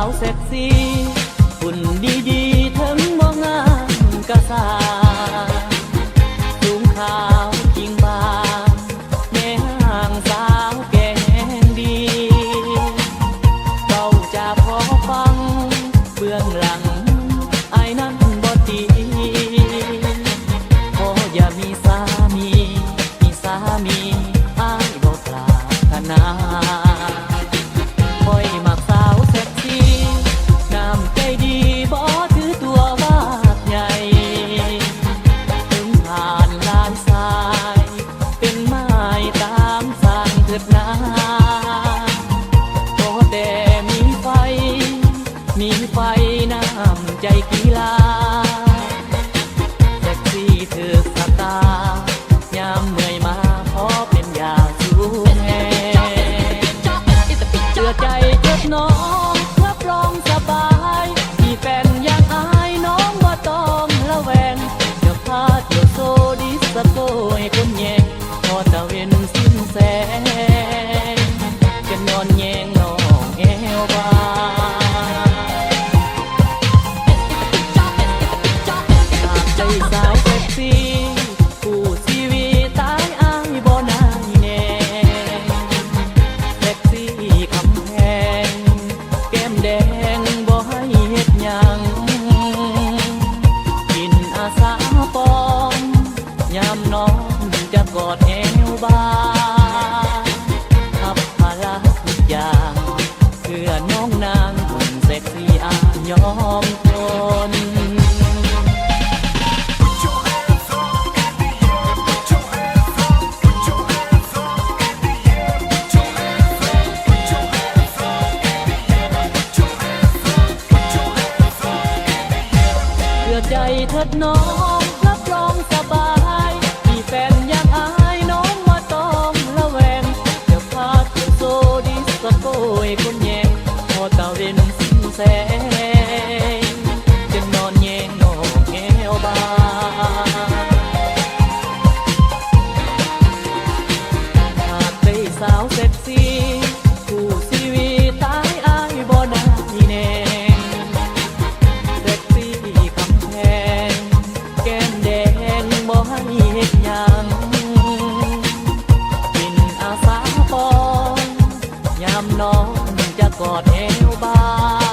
าวเซ็กซี่หุ่นดีๆถึงมองงามกะสาสูงขาวกิ่งบางแม่ห่างสาวแก่ดีเราจะพอฟังเบื้องหลังไอ้นั้นบ่ดีพออย่ามีสามีอ้ายบ่ปรารถนาคอยมักสาวเซ็กซี่น้ำใจดีบ่ถือตัววาดใหญ่ถึงผ่านลายสายเป็นไม้ตามสั่งเถิดนาโอ้แต่มีไฟน้ำใจกีฬาเซ็กซี่เธอสตาร์ยามเมื่อยมาพอเป็นยาสูงแห่เชื่อใจเถิดน้องรับรองสบายมีแฟนอย่างอายน้องบ่ต้องระแวงจะพาเที่ยวโซดิสโก้ให้คนแยงพอตะเวนสิ้นแสงจะนอนแยงน้องแอวบาสาวเซ็กซี่ผู้ชีวิตตายอายบ่นายแน่เซ็กซี่คำแพงแก้มแดงบ่ให้เฮ็ดหยังกินอาสาปอมยามนอนจะกอดแอวบางทับภาระทุกอย่างเพื่อน้องนางคนเซ็กซี่อายอมทนใจเถิดน้องรับรองสบายมีแฟนอย่างอายน้องว่าต้องระแวงเดี๋ยวพาเที่ยวโซดิสโก้ให้คนแยงพอตะเวนสิ้นแสงจะนอนแยงน้องแอวบางหากได้สาวเซ็กซี่ผู้ชีวิตตายอายบ่ได้แน่เฮ็ดหยังกินอาสาปองยามน้องจะกอดเอวบา